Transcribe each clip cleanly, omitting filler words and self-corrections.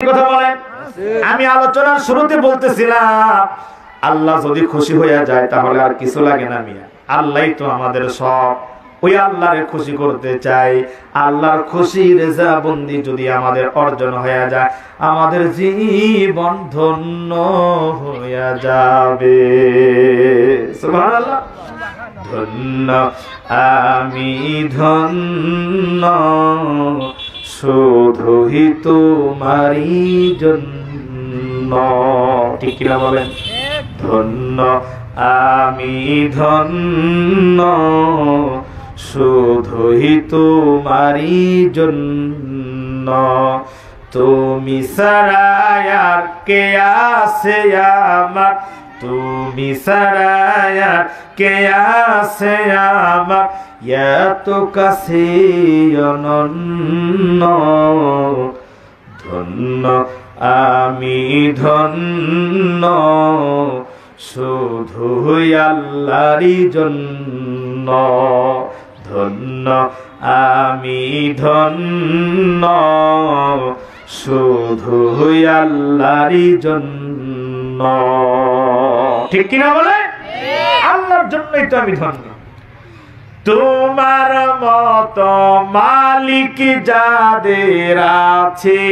কথা বলেন। আমি আলোচনার শুরুতে বলতেছিলাম আল্লাহ যদি খুশি হয়ে যায় তাহলে আর কিছু লাগে না মিয়া। আল্লাহই তো আমাদের সব। ওই আল্লাহরে খুশি করতে চাই। আল্লাহর খুশি রেজাবন্দি যদি আমাদের অর্জন হয়ে যায় আমাদের জীবন ধন্য হয়ে যাবে। সুবহানাল্লাহ। ধন্য আমি ধন্য শুধুই তোমারই জন্য। ঠিক কিনা বলেন? ধন্য আমি ধন্য শুধুই তোমারই জন্য। তুমি ছাড়া আর কে আছে আমার, তুমি ছাড়া আর কে আছে আমার, এত কাছে অনন্য। ধন্য আমি ধন্য শুধুই আল্লাহরই জন্য। ধন্য আমি ধন্য শুধুই আল্লাহরই জন্য। ঠিক কিনা বলে? আল্লাহর জন্যই তো আমি ধন্য। তোমার মত মালিক যাদের আছে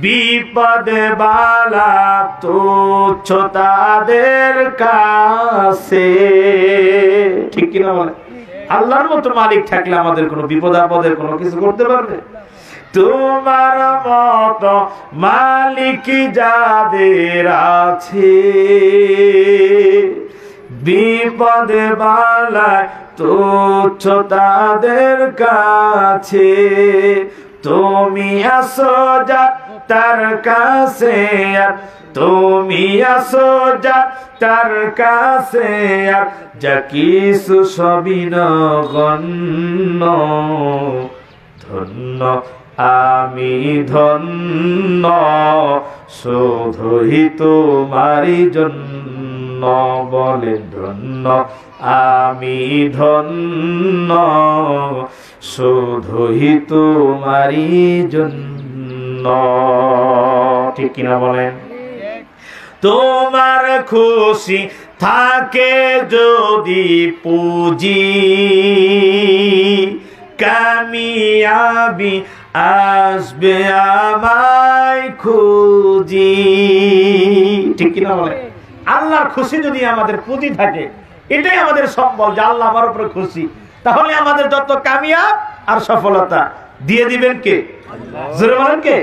বিপদে বালা তুচ্ছ তাদের কাছে। ঠিক কিনা বলে? আল্লাহর মতো মালিক থাকলে আমাদের কোনো বিপদ আপদের কোনো কিছু করতে পারবে? তোমার মত মালিক যাদের আছে বিপদে বালায় তুচ্ছ তাদের কাছে। তুমি আসো যা তার কাছে, তুমি আসো যা তার কাছে, যা কিছু সবই নগণ্য। ধন্য আমি ধন্য শুধুই তোমারই জন্য। বলে ধন্য আমি ধন্য শুধুই তোমারই জন্য। ঠিক কিনা বলেন? তোমার খুশি থাকে যদি পুঁজি, কামিয়াবি আসবে আমায় খুঁজি। ঠিক কিনা বলে? আল্লাহর খুশি যদি আমাদের পুঁজি থাকে, এটাই আমাদের সম্বল যে আল্লাহ আমার উপরে খুশি, তাহলে আমাদের যত কামিয়াব আর সফলতা দিয়ে দিবেন কে? জোরে বলেন কে?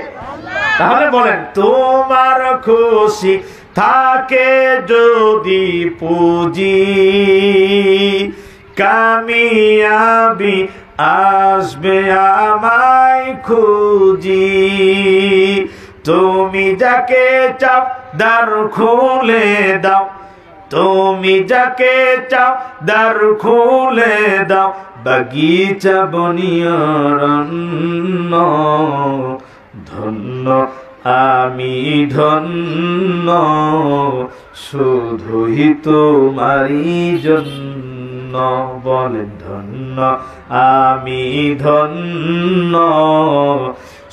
তাহলে বলেন তোমার খুশি থাকে যদি পুঁজি, কামিয়াবি আসবে আমায় খুঁজি। তুমি যাকে চাও দ্বার খুলে দাও, তুমি যাকে চাও দ্বার খুলে দাও, বাগিচা বনিয়ারণ্য। ধন্য আমি ধন্য শুধুই তোমারই জন্য। বলেন ধন্য আমি ধন্য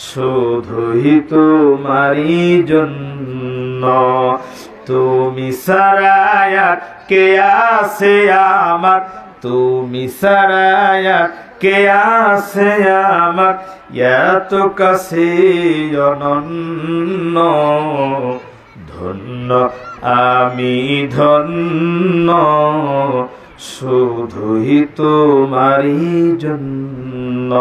শুধুই তোমারই জন্য। তুমি ছাড়া আর কে আছে আমার, তুমি ছাড়া আর কে আছে আমার, এত কাছে অনন্য। ধন্য আমি ধন্য শুধুই তোমারই জন্য।